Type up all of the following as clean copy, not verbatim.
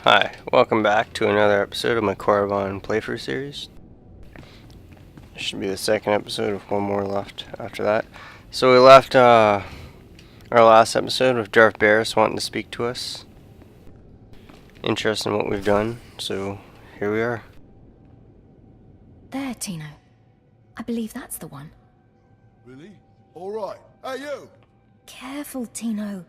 Hi, welcome back to another episode of my Korriban playthrough series. This should be the second episode with one more left after that. So we left our last episode with Darth Barris wanting to speak to us. Interested in what we've done, so here we are. There, Tino. I believe that's the one. Really? Alright. Hey, you! Careful, Tino.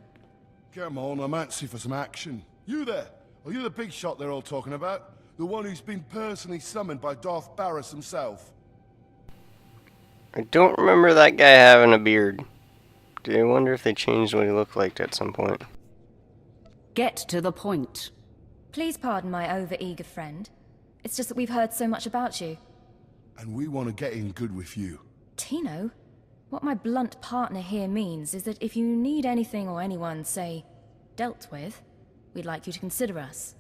Come on, I'm antsy for some action. You there? Are you the big shot they're all talking about? The one who's been personally summoned by Darth Barris himself? I don't remember that guy having a beard. Do you wonder if they changed what he looked like at some point? Get to the point. Please pardon my over-eager friend. It's just that we've heard so much about you. And we want to get in good with you. Tino, what my blunt partner here means is that if you need anything or anyone, say, dealt with, we'd like you to consider us.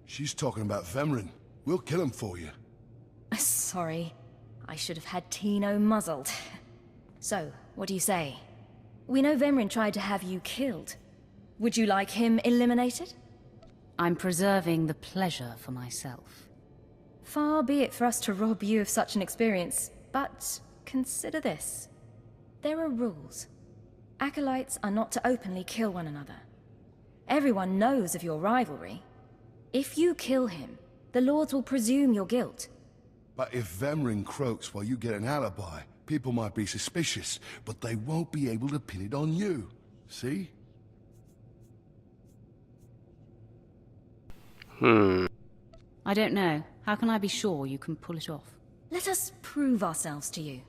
She's talking about Vemrin. We'll kill him for you. Sorry. I should have had Tino muzzled. So, what do you say? We know Vemrin tried to have you killed. Would you like him eliminated? I'm preserving the pleasure for myself. Far be it for us to rob you of such an experience, but consider this. There are rules. Acolytes are not to openly kill one another. Everyone knows of your rivalry. If you kill him, the Lords will presume your guilt. But if Vemrin croaks while you get an alibi, people might be suspicious, but they won't be able to pin it on you. See? I don't know. How can I be sure you can pull it off? Let us prove ourselves to you.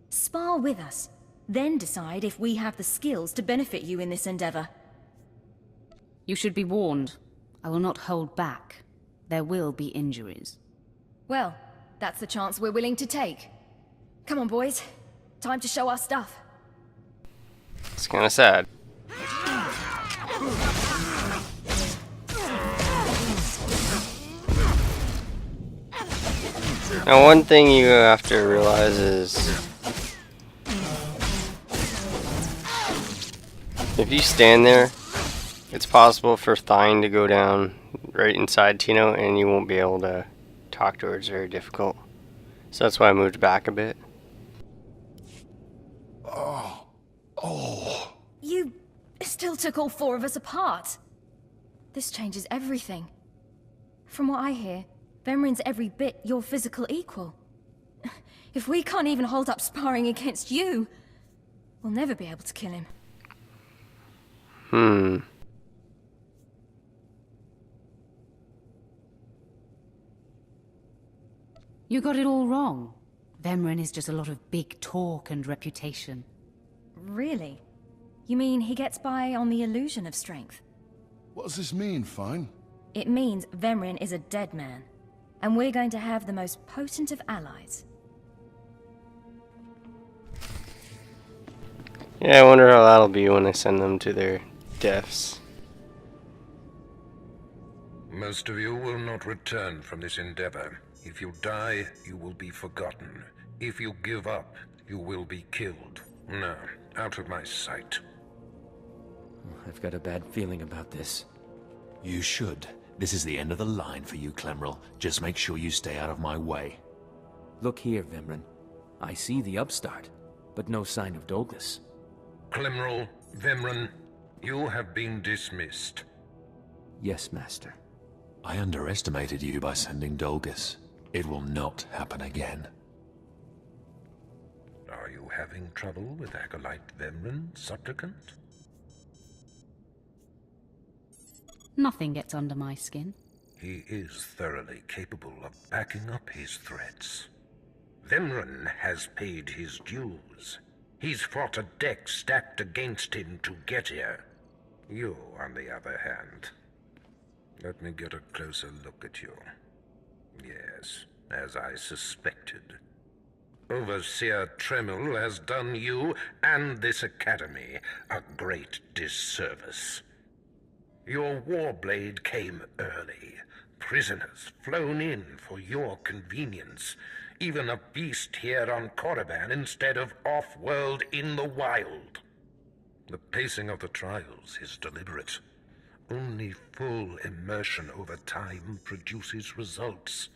Spar with us, then decide if we have the skills to benefit you in this endeavor. You should be warned. I will not hold back. There will be injuries. Well, that's the chance we're willing to take. Come on, boys. Time to show our stuff. It's kind of sad. Now, one thing you have to realize is if you stand there, it's possible for Thine to go down right inside Tino and you won't be able to talk to her. It's very difficult. So that's why I moved back a bit. Oh. You still took all four of us apart. This changes everything. From what I hear, Vemrin's every bit your physical equal. If we can't even hold up sparring against you, we'll never be able to kill him. You got it all wrong. Vemrin is just a lot of big talk and reputation. Really? You mean he gets by on the illusion of strength? What does this mean, Fine? It means Vemrin is a dead man, and we're going to have the most potent of allies. Yeah, I wonder how that'll be when I send them to their deaths. Most of you will not return from this endeavor. If you die, you will be forgotten. If you give up, you will be killed. No, out of my sight. I've got a bad feeling about this. You should. This is the end of the line for you, Clemrel. Just make sure you stay out of my way. Look here, Vemrin. I see the upstart, but no sign of Douglas. Clemrel, Vemrin, you have been dismissed. Yes, Master. I underestimated you by sending Dolgus. It will not happen again. Are you having trouble with Acolyte Vemrin, Supplicant? Nothing gets under my skin. He is thoroughly capable of backing up his threats. Vemrin has paid his dues. He's fought a deck stacked against him to get here. You, on the other hand. Let me get a closer look at you. Yes, as I suspected. Overseer Tremel has done you and this academy a great disservice. Your warblade came early. Prisoners flown in for your convenience. Even a beast here on Korriban instead of off-world in the wild. The pacing of the trials is deliberate. Only full immersion over time produces results.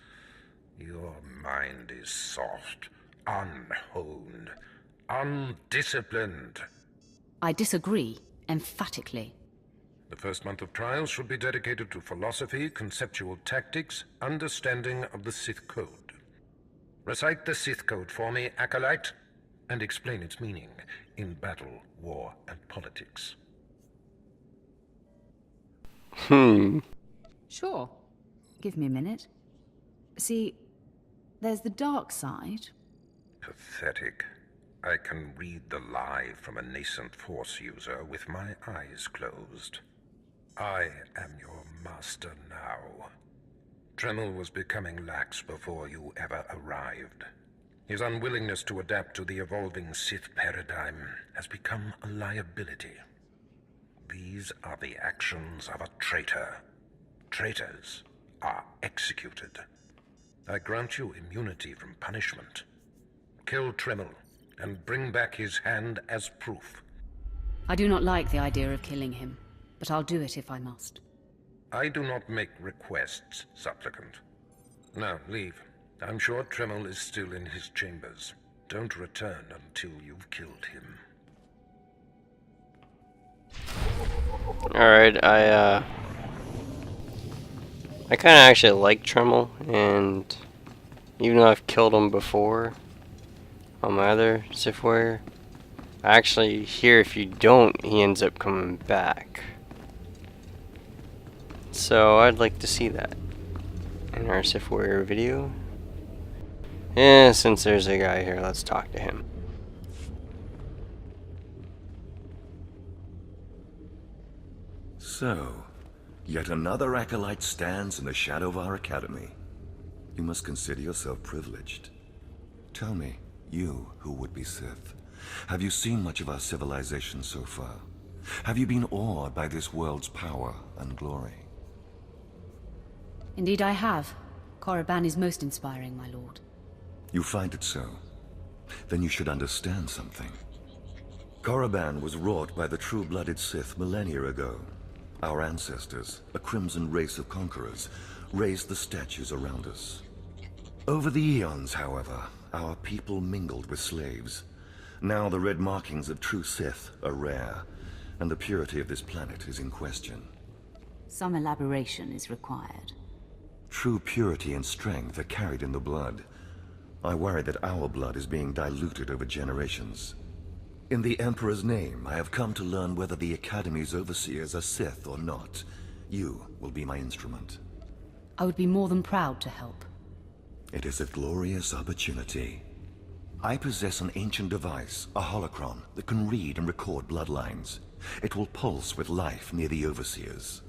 Your mind is soft, unhoned, undisciplined. I disagree, emphatically. The first month of trials should be dedicated to philosophy, conceptual tactics, understanding of the Sith Code. Recite the Sith Code for me, Acolyte, and explain its meaning in battle, war, and politics. Sure. Give me a minute. See, there's the dark side. Pathetic. I can read the lie from a nascent Force user with my eyes closed. I am your master now. Dremel was becoming lax before you ever arrived. His unwillingness to adapt to the evolving Sith paradigm has become a liability. These are the actions of a traitor. Traitors are executed. I grant you immunity from punishment. Kill Dremel and bring back his hand as proof. I do not like the idea of killing him, but I'll do it if I must. I do not make requests, supplicant. Now, leave. I'm sure Dremel is still in his chambers. Don't return until you've killed him. Alright, I kinda actually like Dremel, and even though I've killed him before on my other Sith Warrior, actually here if you don't, he ends up coming back. So I'd like to see that in our Sith Warrior video. And since there's a guy here, let's talk to him. So, yet another acolyte stands in the shadow of our academy. You must consider yourself privileged. Tell me, you who would be Sith, have you seen much of our civilization so far? Have you been awed by this world's power and glory? Indeed I have. Korriban is most inspiring, my lord. You find it so? Then you should understand something. Korriban was wrought by the true-blooded Sith millennia ago. Our ancestors, a crimson race of conquerors, raised the statues around us. Over the eons, however, our people mingled with slaves. Now the red markings of true Sith are rare, and the purity of this planet is in question. Some elaboration is required. True purity and strength are carried in the blood. I worry that our blood is being diluted over generations. In the Emperor's name, I have come to learn whether the Academy's overseers are Sith or not. You will be my instrument. I would be more than proud to help. It is a glorious opportunity. I possess an ancient device, a holocron, that can read and record bloodlines. It will pulse with life near the overseers.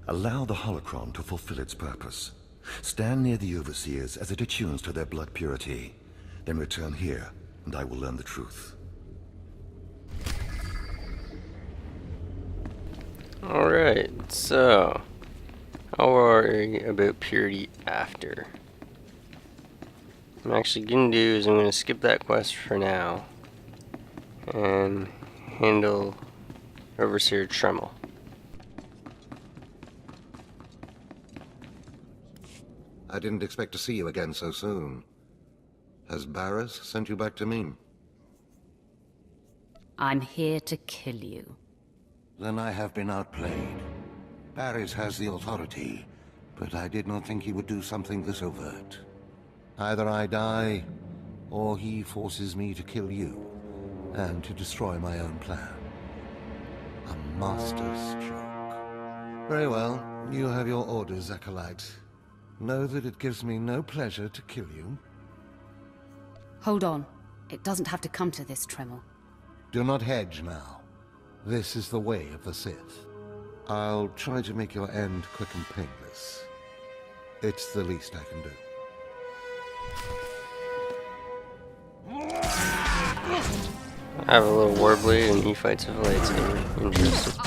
Allow the holocron to fulfill its purpose. Stand near the overseers as it attunes to their blood purity. Then return here, and I will learn the truth. Alright, so I'll worry about purity after. What I'm actually going to do is I'm going to skip that quest for now and handle Overseer Dremel. I didn't expect to see you again so soon. Has Barris sent you back to me? I'm here to kill you. Then I have been outplayed. Barris has the authority, but I did not think he would do something this overt. Either I die, or he forces me to kill you, and to destroy my own plan. A masterstroke. Very well, you have your orders, Acolyte. Know that it gives me no pleasure to kill you. Hold on. It doesn't have to come to this, Dremel. Do not hedge now. This is the way of the Sith. I'll try to make your end quick and painless. It's the least I can do. I have a little Warblade and he fights with a lightsaber. Interesting.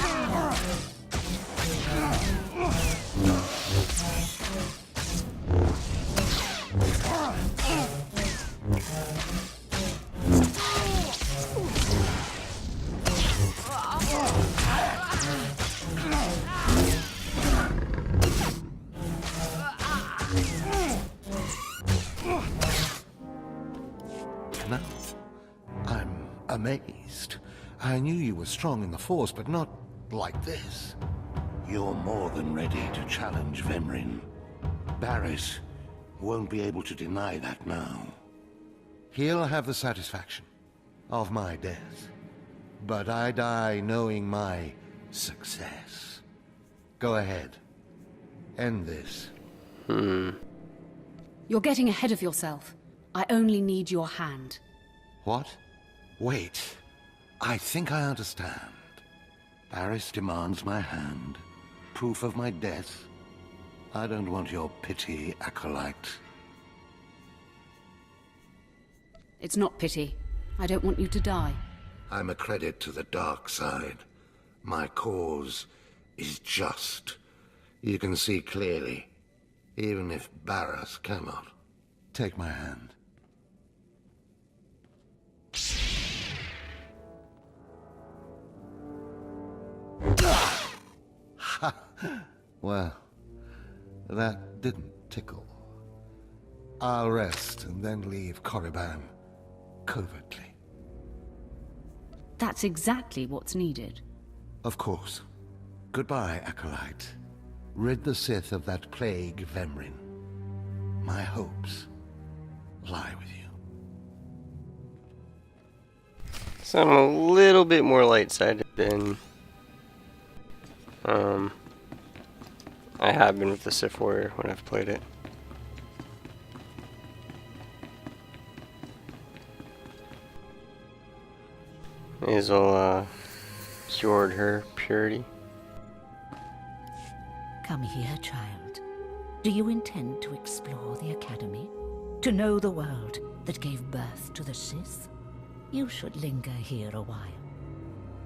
amazed. I knew you were strong in the Force, but not like this. You're more than ready to challenge Vemrin. Barris won't be able to deny that now. He'll have the satisfaction of my death, but I die knowing my success. Go ahead. End this. You're getting ahead of yourself. I only need your hand. What? Wait. I think I understand. Barris demands my hand. Proof of my death. I don't want your pity, Acolyte. It's not pity. I don't want you to die. I'm a credit to the dark side. My cause is just. You can see clearly, even if Barris cannot. Take my hand. Well, that didn't tickle. I'll rest and then leave Korriban covertly. That's exactly what's needed. Of course. Goodbye, Acolyte. Rid the Sith of that plague, Vemrin. My hopes lie with you. So I'm a little bit more light-sided than I have been with the Sith Warrior when I've played it. Hazel cured her purity. Come here, child. Do you intend to explore the Academy? To know the world that gave birth to the Sith? You should linger here a while.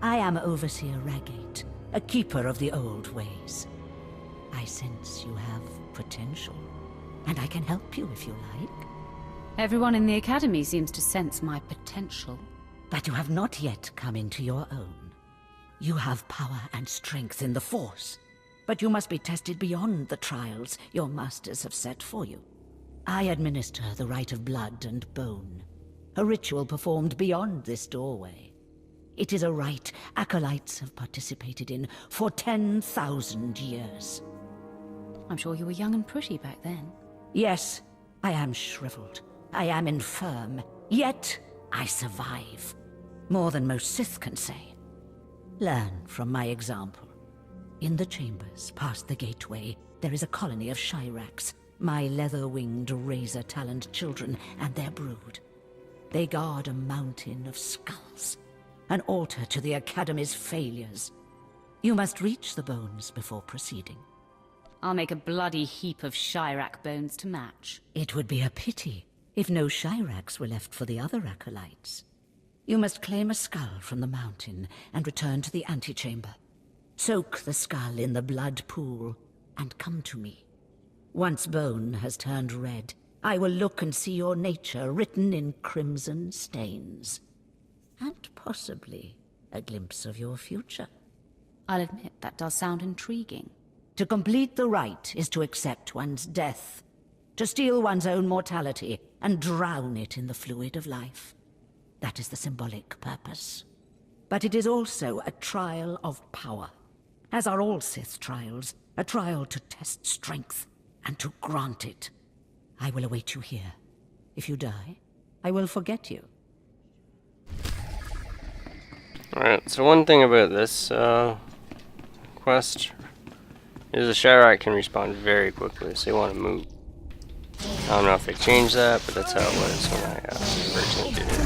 I am Overseer Ragate, a keeper of the old ways. I sense you have potential, and I can help you if you like. Everyone in the Academy seems to sense my potential. But you have not yet come into your own. You have power and strength in the Force, but you must be tested beyond the trials your masters have set for you. I administer the rite of blood and bone, a ritual performed beyond this doorway. It is a rite acolytes have participated in for 10,000 years. I'm sure you were young and pretty back then. Yes, I am shriveled. I am infirm. Yet, I survive. More than most Sith can say. Learn from my example. In the chambers, past the gateway, there is a colony of Shyraks, my leather-winged, razor-taloned children and their brood. They guard a mountain of skulls, an altar to the Academy's failures. You must reach the bones before proceeding. I'll make a bloody heap of Shyrak bones to match. It would be a pity if no Shyraks were left for the other acolytes. You must claim a skull from the mountain and return to the antechamber. Soak the skull in the blood pool and come to me. Once bone has turned red, I will look and see your nature written in crimson stains. And possibly a glimpse of your future. I'll admit that does sound intriguing. To complete the rite is to accept one's death, to steal one's own mortality and drown it in the fluid of life. That is the symbolic purpose. But it is also a trial of power, as are all Sith trials, a trial to test strength and to grant it. I will await you here. If you die, I will forget you. Alright, so one thing about this quest is the Shyrak can respawn very quickly, so you want to move. I don't know if they changed that, but that's how it was when I originally did it.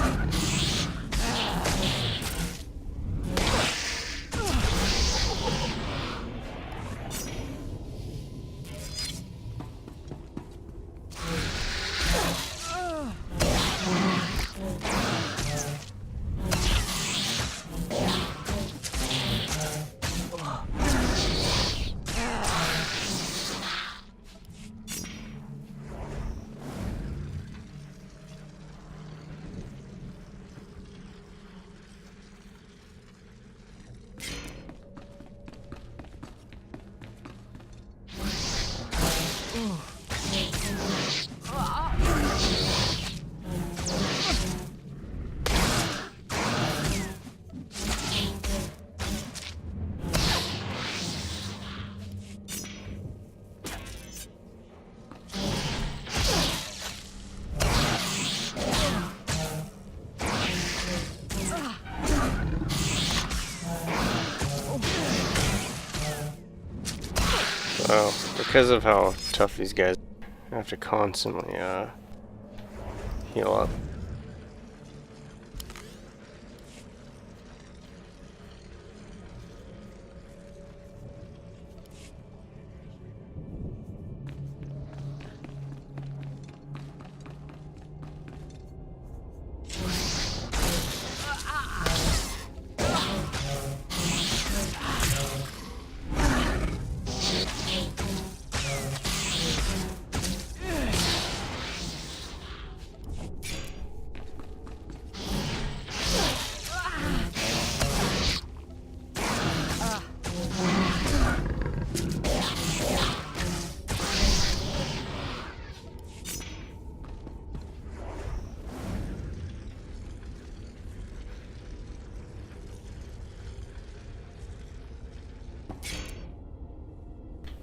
Oh, because of how tough these guys are, I have to constantly heal up.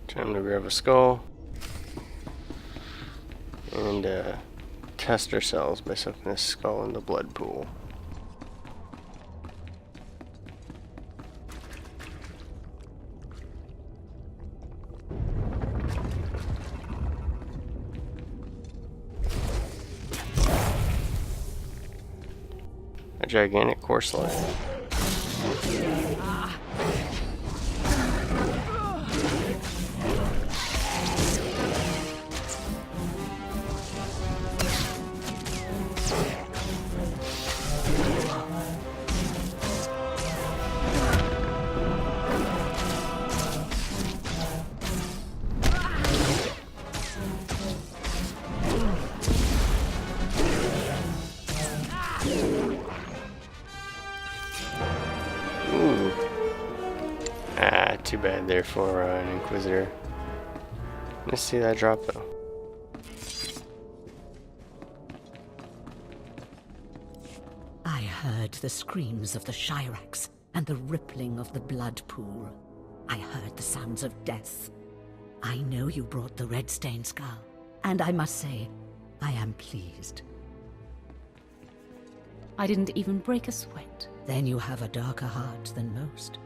Time to grab a skull and test ourselves by soaking this skull in the blood pool. A gigantic core slug. Too bad there for an Inquisitor. Let's see that drop though. I heard the screams of the Shirax and the rippling of the blood pool. I heard the sounds of death. I know you brought the red-stained skull, and I must say, I am pleased. I didn't even break a sweat. Then you have a darker heart than most.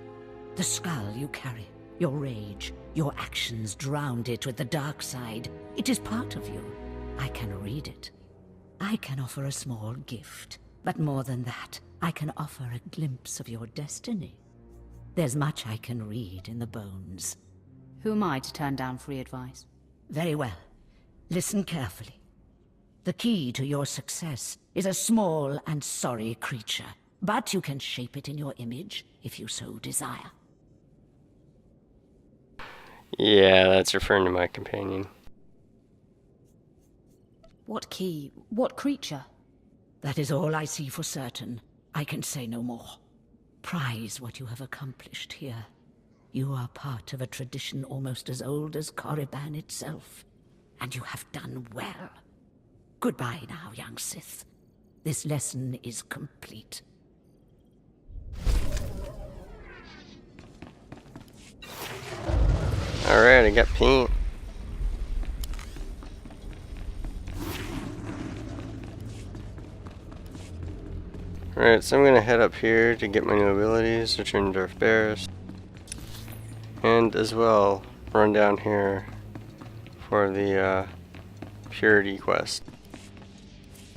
The skull you carry, your rage, your actions drowned it with the dark side. It is part of you. I can read it. I can offer a small gift. But more than that, I can offer a glimpse of your destiny. There's much I can read in the bones. Who am I to turn down free advice? Very well. Listen carefully. The key to your success is a small and sorry creature, but you can shape it in your image if you so desire. Yeah, that's referring to my companion. What key? What creature? That is all I see for certain. I can say no more. Prize what you have accomplished here. You are part of a tradition almost as old as Korriban itself, and you have done well. Goodbye now, young Sith. This lesson is complete. Alright, I got paint. Alright, so I'm gonna head up here to get my new abilities, return to Darth Barris. And as well, run down here for the Purity quest.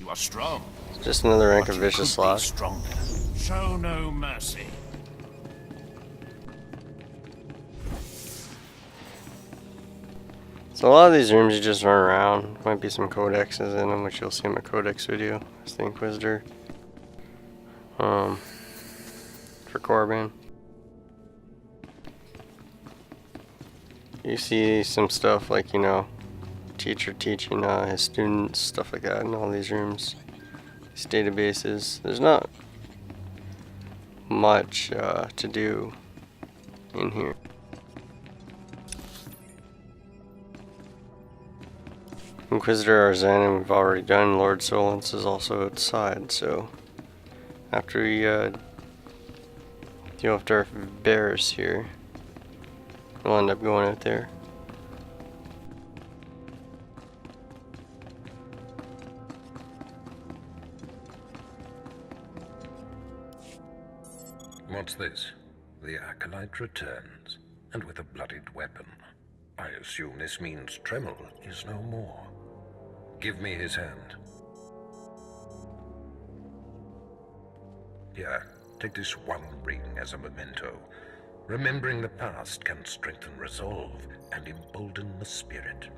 You are strong. It's just another rank of Vicious Sloth. Stronger. Show no mercy. So a lot of these rooms you just run around. Might be some codexes in them, which you'll see in my codex video. It's the Inquisitor. For Korriban. You see some stuff like, you know, teacher teaching his students, stuff like that in all these rooms. These databases. There's not much to do in here. Inquisitor Arzanin we've already done. Lord Solence is also outside, so after we deal with Darth Barris here, we'll end up going out there. What's this? The Acolyte returns, and with a bloodied weapon. I assume this means Tremel is no more. Give me his hand. Here, take this one ring as a memento. Remembering the past can strengthen resolve and embolden the spirit.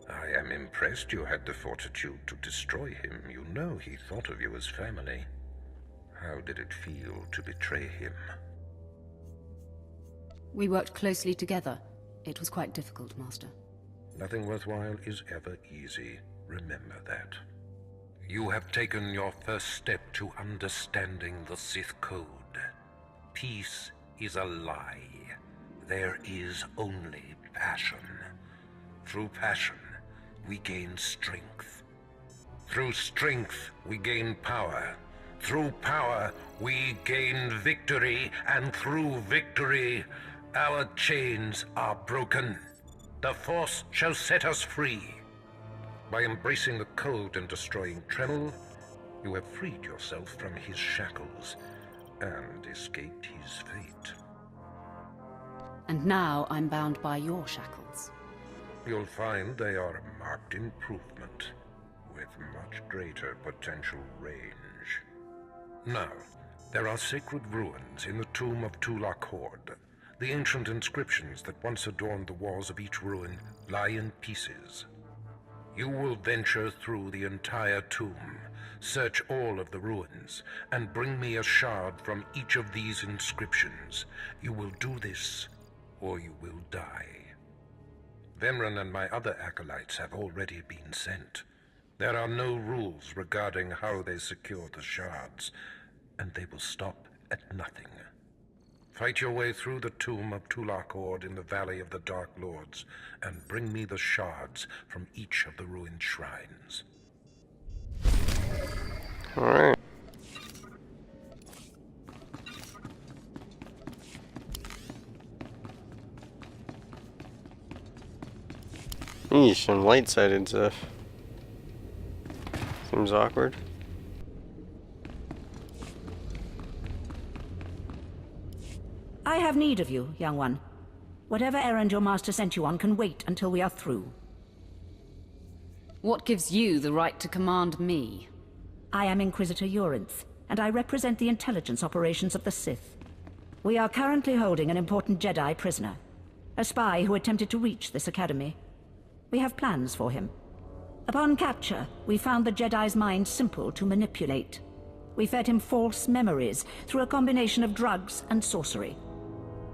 I am impressed you had the fortitude to destroy him. You know he thought of you as family. How did it feel to betray him? We worked closely together. It was quite difficult, Master. Nothing worthwhile is ever easy. Remember that. You have taken your first step to understanding the Sith Code. Peace is a lie. There is only passion. Through passion, we gain strength. Through strength, we gain power. Through power, we gain victory. And through victory, our chains are broken. The Force shall set us free. By embracing the code and destroying Tremel, you have freed yourself from his shackles and escaped his fate. And now I'm bound by your shackles. You'll find they are a marked improvement, with much greater potential range. Now, there are sacred ruins in the tomb of Tulak Horde. The ancient inscriptions that once adorned the walls of each ruin lie in pieces. You will venture through the entire tomb, search all of the ruins, and bring me a shard from each of these inscriptions. You will do this, or you will die. Vemran and my other acolytes have already been sent. There are no rules regarding how they secure the shards, and they will stop at nothing. Fight your way through the tomb of Tulak Horde in the Valley of the Dark Lords, and bring me the shards from each of the ruined shrines. Alright. Eesh, some light-sided stuff. Seems awkward. I have need of you, young one. Whatever errand your master sent you on can wait until we are through. What gives you the right to command me? I am Inquisitor Urinth, and I represent the intelligence operations of the Sith. We are currently holding an important Jedi prisoner, a spy who attempted to reach this academy. We have plans for him. Upon capture, we found the Jedi's mind simple to manipulate. We fed him false memories through a combination of drugs and sorcery.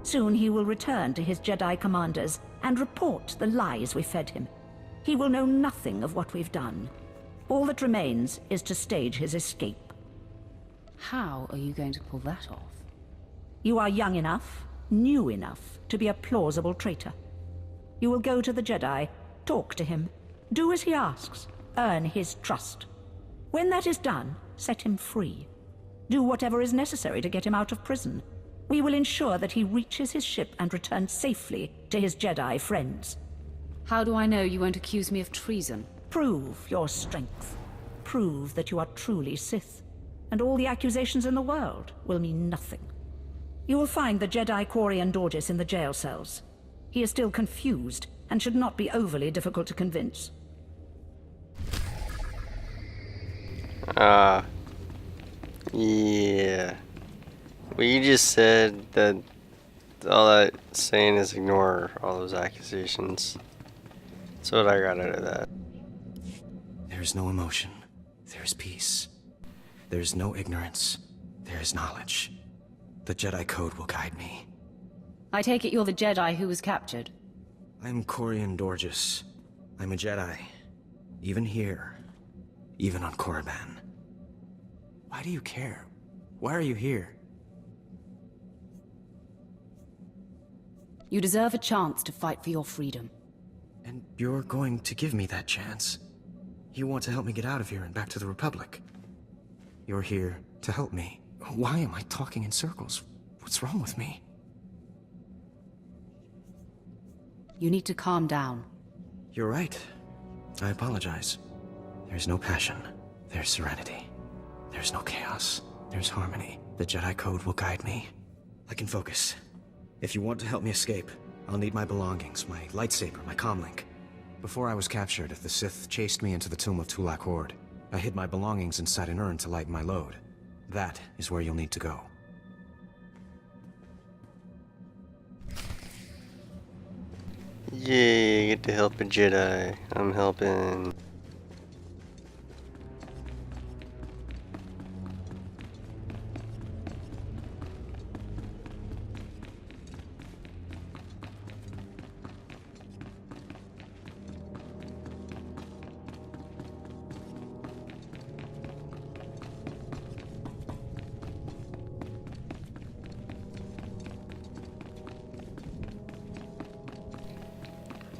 Soon he will return to his Jedi commanders and report the lies we fed him. He will know nothing of what we've done. All that remains is to stage his escape. How are you going to pull that off? You are young enough, new enough, to be a plausible traitor. You will go to the Jedi, talk to him, do as he asks, earn his trust. When that is done, set him free. Do whatever is necessary to get him out of prison. We will ensure that he reaches his ship and returns safely to his Jedi friends. How do I know you won't accuse me of treason? Prove your strength. Prove that you are truly Sith, and all the accusations in the world will mean nothing. You will find the Jedi Korriban Dorjus in the jail cells. He is still confused, and should not be overly difficult to convince. Yeah. Well, you just said that all that saying is ignore all those accusations. That's what I got out of that. There is no emotion. There is peace. There is no ignorance. There is knowledge. The Jedi Code will guide me. I take it you're the Jedi who was captured. I'm Korriban Dorjus. I'm a Jedi. Even here. Even on Korriban. Why do you care? Why are you here? You deserve a chance to fight for your freedom. And you're going to give me that chance? You want to help me get out of here and back to the Republic? You're here to help me. Why am I talking in circles? What's wrong with me? You need to calm down. You're right. I apologize. There's no passion. There's serenity. There's no chaos. There's harmony. The Jedi Code will guide me. I can focus. If you want to help me escape, I'll need my belongings, my lightsaber, my comlink. Before I was captured, the Sith chased me into the tomb of Tulak Horde. I hid my belongings inside an urn to lighten my load. That is where you'll need to go. Yay, get to help a Jedi. I'm helping.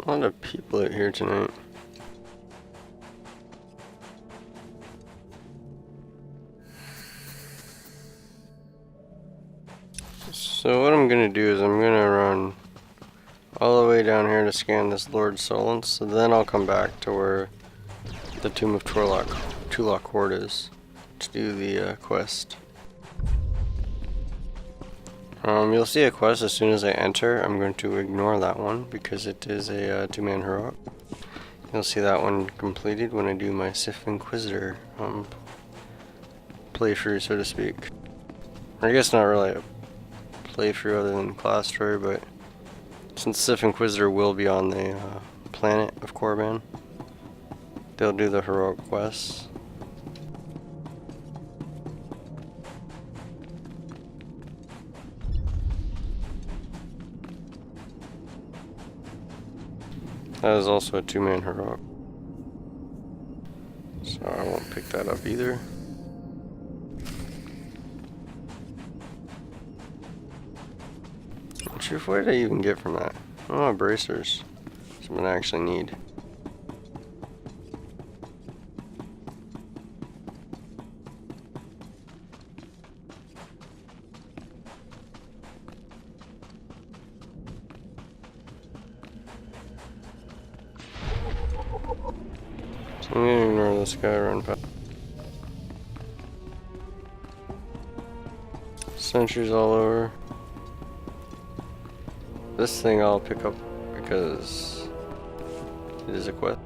A lot of people out here tonight. So what I'm gonna do is I'm gonna run all the way down here to scan this Lord Solence, so then I'll come back to where the Tomb of Tulak Horde is to do the quest. You'll see a quest as soon as I enter. I'm going to ignore that one because it is a two-man heroic. You'll see that one completed when I do my Sith Inquisitor playthrough, so to speak. Or I guess not really a playthrough other than class story, but since Sith Inquisitor will be on the planet of Korriban, they'll do the heroic quests. That is also a two-man heroic, so I won't pick that up either. Not sure what did I even get from that. Oh, bracers. Something I actually need. I'm gonna ignore this guy, run past. Sentries all over. This thing I'll pick up because it is a quest.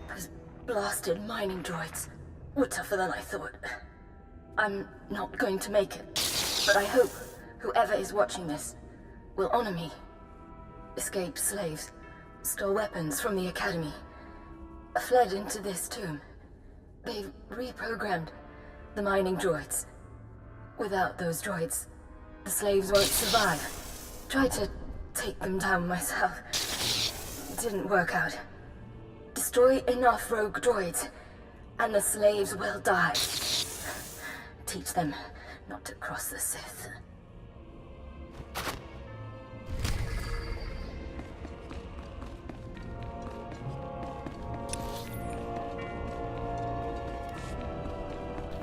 Those blasted mining droids were tougher than I thought. I'm not going to make it, but I hope whoever is watching this will honor me. Escaped slaves, stole weapons from the Academy, fled into this tomb. They've reprogrammed the mining droids. Without those droids, the slaves won't survive. Tried to take them down myself. Didn't work out. Destroy enough rogue droids, and the slaves will die. Teach them not to cross the Sith.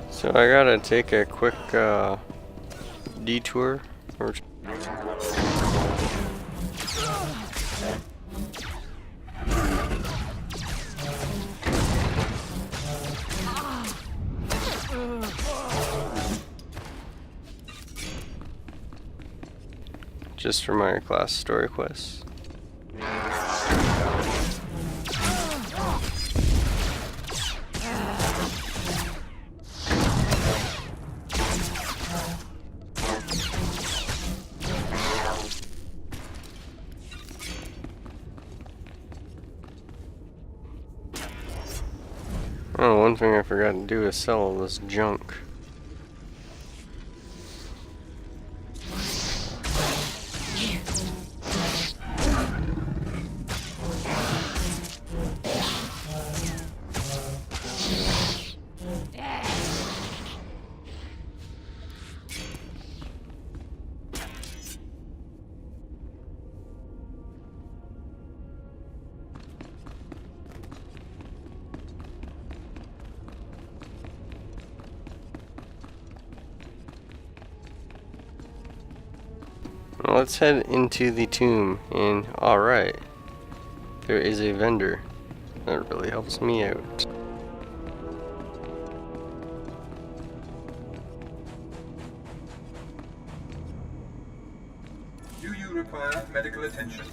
So I gotta take a quick detour. Just for my class story quests. Oh, one thing I forgot to do is sell all this junk. Well, let's head into the tomb, and alright, there is a vendor. That really helps me out. Do you require medical attention.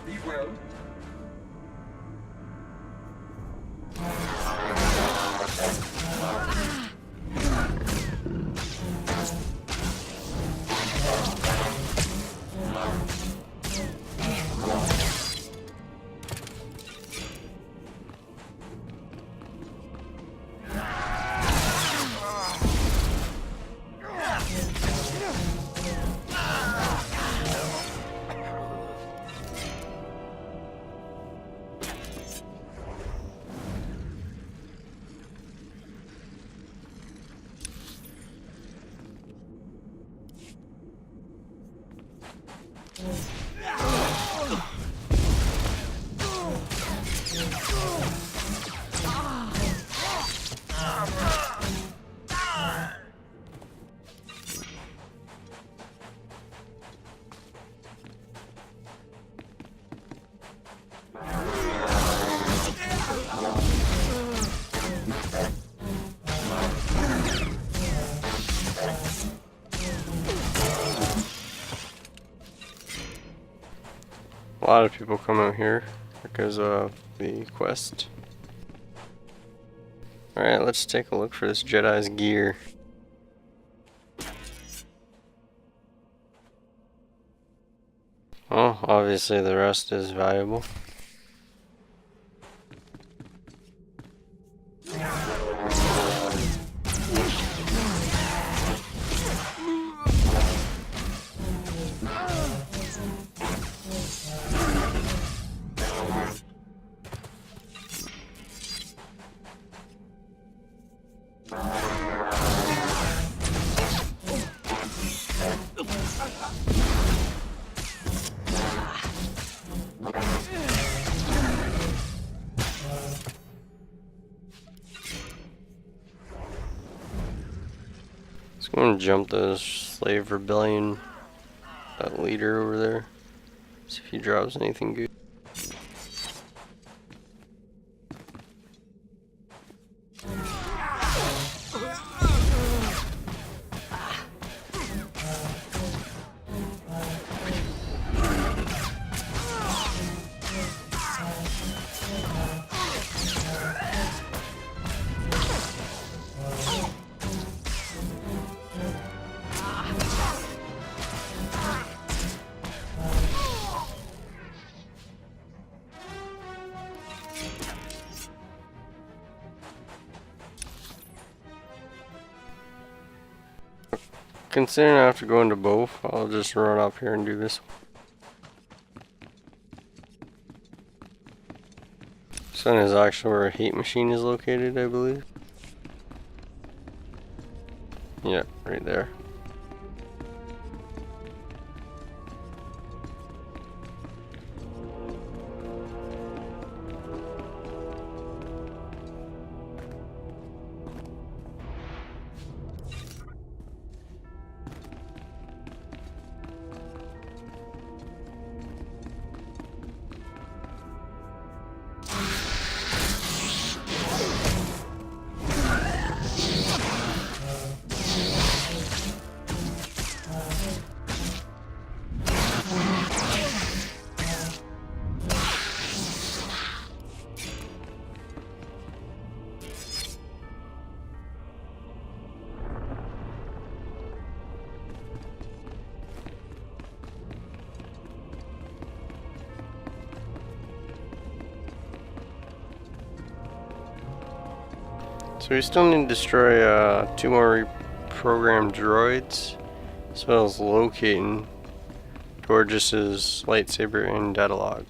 Be well. A lot of people come out here because of the quest. Alright, let's take a look for this Jedi's gear. Oh, obviously the rest is valuable. Let's go and jump the slave rebellion, that leader over there. See if he drops anything good. Considering I have to go into both, I'll just run up here and do this. This one is actually where a hate machine is located, I believe. Yeah, right there. So we still need to destroy 2 more reprogrammed droids, as well as locating Gorgeous's lightsaber and data log.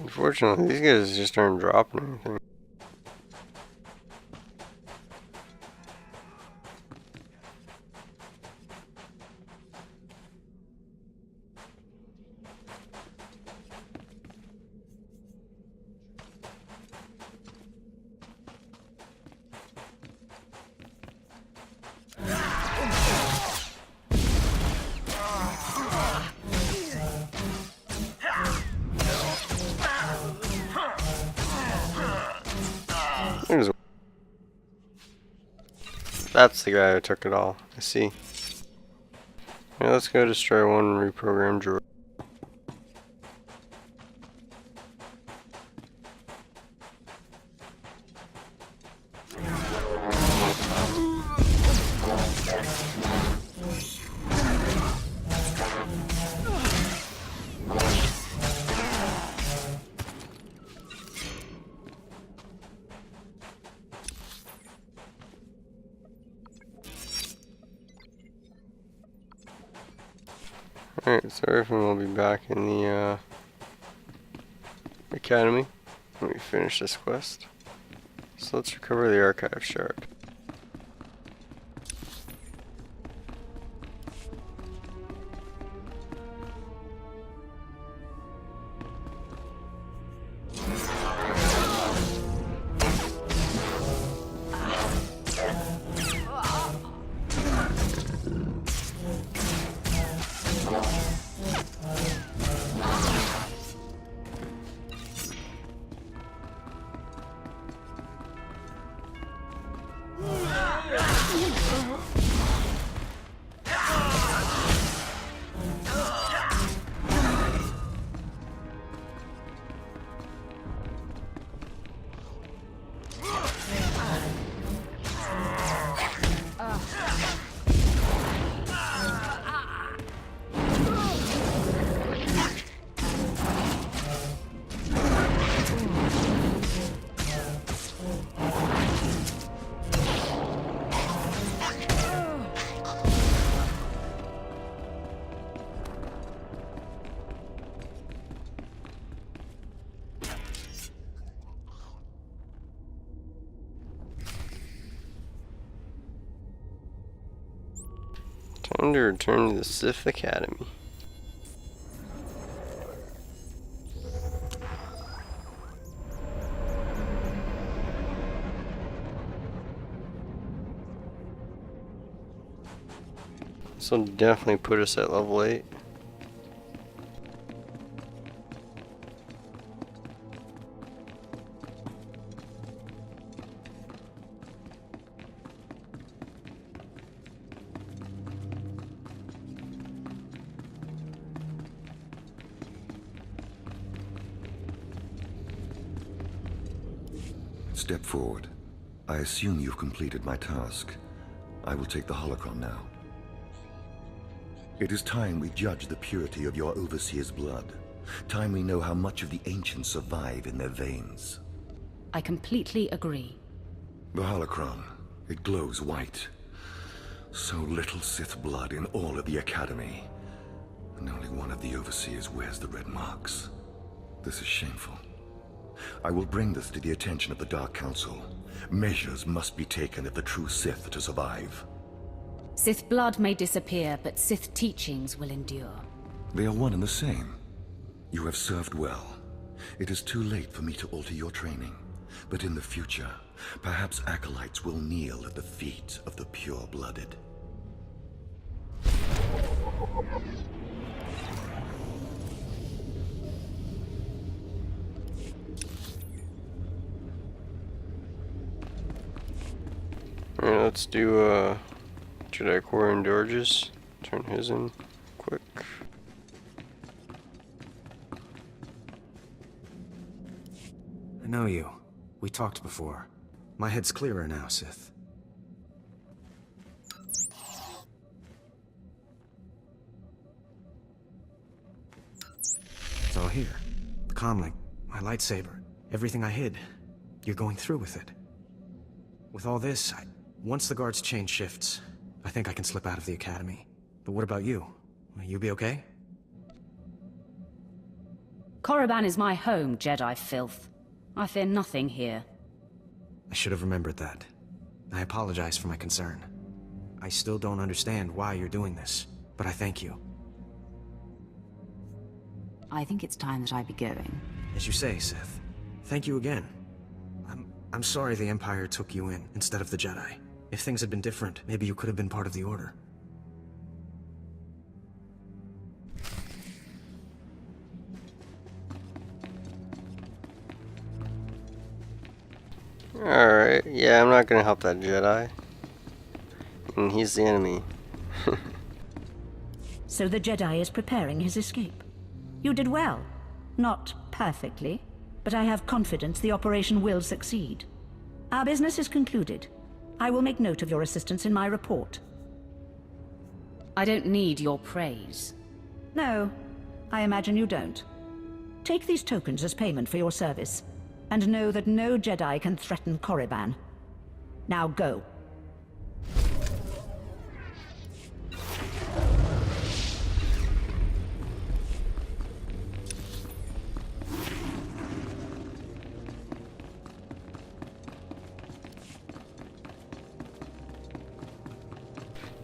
Unfortunately, these guys just aren't dropping anything. That's the guy who took it all. I see. Yeah, let's go destroy one reprogram droid. Alright, so everyone will be back in the academy when we finish this quest. So let's recover the archive shard. Time to return to the Sith Academy. This will definitely put us at level 8. Step forward. I assume you've completed my task. I will take the holocron now. It is time we judge the purity of your overseer's blood. Time we know how much of the ancients survive in their veins. I completely agree. The holocron, it glows white. So little Sith blood in all of the Academy. And only one of the overseers wears the red marks. This is shameful. I will bring this to the attention of the Dark Council. Measures must be taken if the true Sith are to survive. Sith blood may disappear, but Sith teachings will endure. They are one and the same. You have served well. It is too late for me to alter your training. But in the future, perhaps acolytes will kneel at the feet of the pure-blooded. Alright, let's do Jedi Korriban Dorges. Turn his in quick. I know you. We talked before. My head's clearer now, Sith. It's all here. The comlink, my lightsaber, everything I hid. You're going through with it. With all this, once the guards change shifts, I think I can slip out of the academy. But what about you? Will you be okay? Korriban is my home, Jedi filth. I fear nothing here. I should have remembered that. I apologize for my concern. I still don't understand why you're doing this, but I thank you. I think it's time that I be going. As you say, Sith. Thank you again. I'm sorry the Empire took you in instead of the Jedi. If things had been different, maybe you could have been part of the Order. Alright, yeah, I'm not gonna help that Jedi. And he's the enemy. So the Jedi is preparing his escape. You did well. Not perfectly, but I have confidence the operation will succeed. Our business is concluded. I will make note of your assistance in my report. I don't need your praise. No, I imagine you don't. Take these tokens as payment for your service, and know that no Jedi can threaten Korriban. Now go.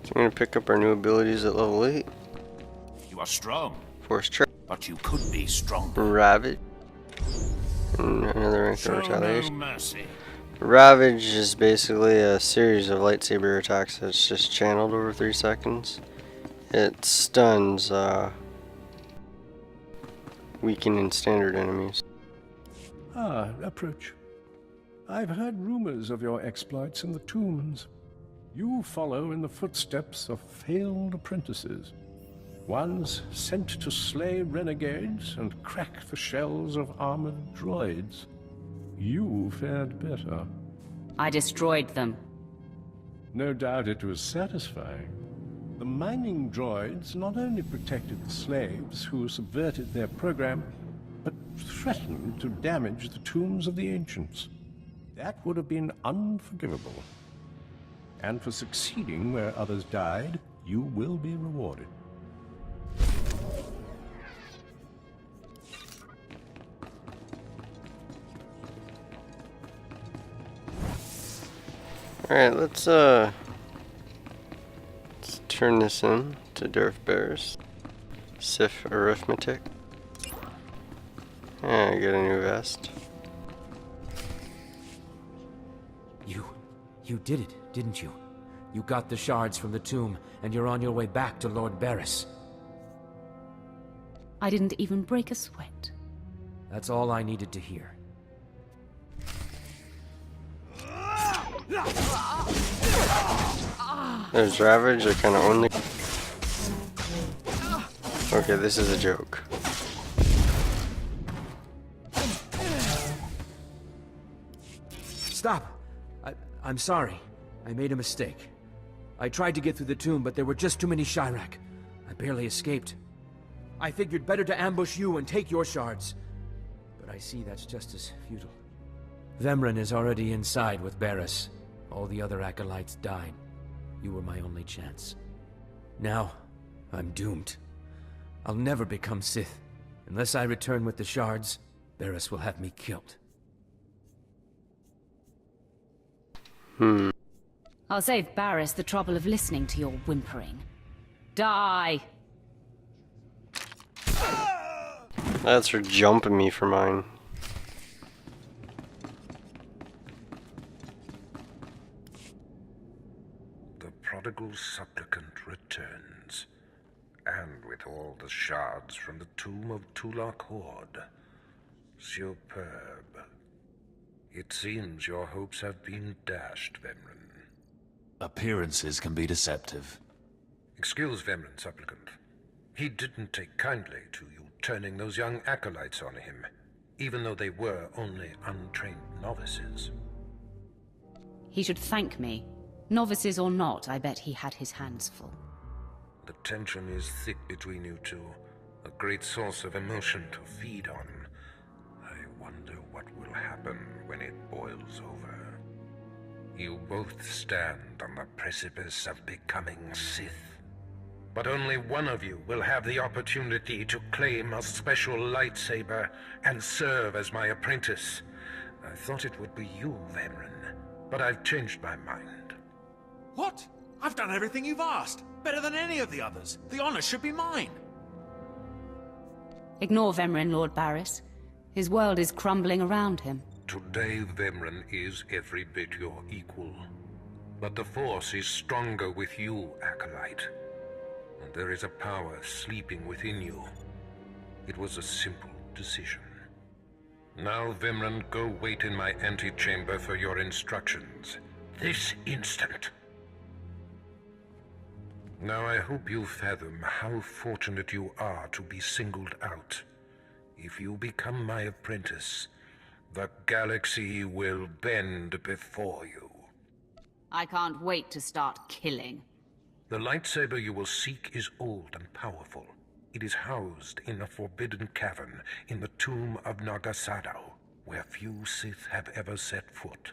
So we're gonna pick up our new abilities at level 8. You are strong, Force Trap, but you could be stronger. Ravage, and another rank of Show no retaliation. mercy. Ravage is basically a series of lightsaber attacks that's just channeled over 3 seconds. It stuns weakened and standard enemies. Ah, approach. I've heard rumors of your exploits in the tombs. You follow in the footsteps of failed apprentices, ones sent to slay renegades and crack the shells of armored droids. You fared better. I destroyed them. No doubt it was satisfying. The mining droids not only protected the slaves who subverted their program, but threatened to damage the tombs of the ancients. That would have been unforgivable. And for succeeding where others died, you will be rewarded. Alright, let's turn this in to Darth Bears. Sith Arithmetic. And I get a new vest. You did it, didn't you? You got the shards from the tomb, and you're on your way back to Lord Barris. I didn't even break a sweat. That's all I needed to hear. There's Ravage, I kinda only... Okay, this is a joke. Stop! I'm sorry. I made a mistake. I tried to get through the tomb, but there were just too many Chirac. I barely escaped. I figured better to ambush you and take your shards. But I see that's just as futile. Vemran is already inside with Barris. All the other acolytes died. You were my only chance. Now, I'm doomed. I'll never become Sith. Unless I return with the shards, Barris will have me killed. I'll save Barris the trouble of listening to your whimpering. Die! That's for jumping me for mine. The prodigal supplicant returns, and with all the shards from the tomb of Tulak Horde. Superb. It seems your hopes have been dashed, Vemran. Appearances can be deceptive. Excuse Vemran, supplicant. He didn't take kindly to you turning those young acolytes on him, even though they were only untrained novices. He should thank me. Novices or not, I bet he had his hands full. The tension is thick between you two, a great source of emotion to feed on. I wonder what will happen when it boils over. You both stand on the precipice of becoming Sith. But only one of you will have the opportunity to claim a special lightsaber and serve as my apprentice. I thought it would be you, Vemren, but I've changed my mind. What? I've done everything you've asked. Better than any of the others. The honor should be mine. Ignore Vemren, Lord Barris. His world is crumbling around him. Today, Vemren is every bit your equal. But the Force is stronger with you, Acolyte. And there is a power sleeping within you. It was a simple decision. Now, Vemren, go wait in my antechamber for your instructions. This instant. Now I hope you fathom how fortunate you are to be singled out. If you become my apprentice, the galaxy will bend before you. I can't wait to start killing. The lightsaber you will seek is old and powerful. It is housed in a forbidden cavern in the tomb of Nagasado, where few Sith have ever set foot.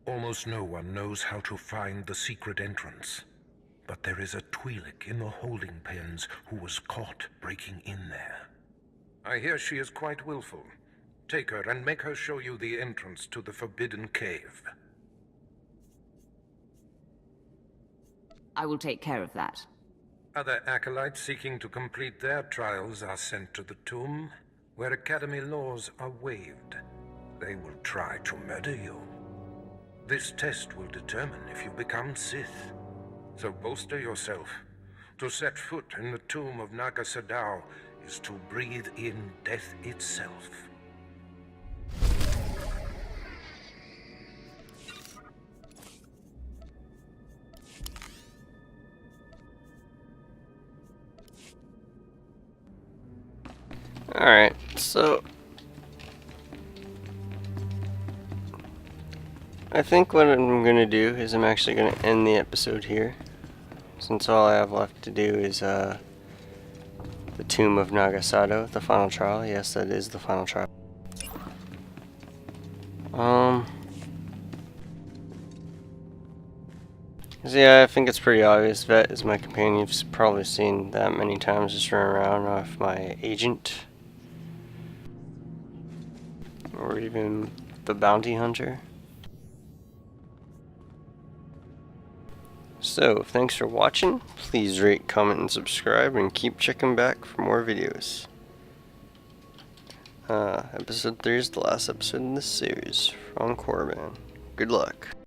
Almost no one knows how to find the secret entrance. But there is a Twi'lek in the holding pens who was caught breaking in there. I hear she is quite willful. Take her and make her show you the entrance to the Forbidden Cave. I will take care of that. Other acolytes seeking to complete their trials are sent to the tomb, where Academy laws are waived. They will try to murder you. This test will determine if you become Sith. So bolster yourself. To set foot in the tomb of Nagasadao is to breathe in death itself. Alright, so I think what I'm going to do is I'm actually going to end the episode here, since all I have left to do is the Tomb of Nagasado, the final trial. Yes, that is the final trial. So yeah, I think it's pretty obvious. Vet is my companion. You've probably seen that many times just run around with my agent. Or even the bounty hunter. So, thanks for watching. Please rate, comment, and subscribe, and keep checking back for more videos. Episode 3 is the last episode in this series from Korriban. Good luck.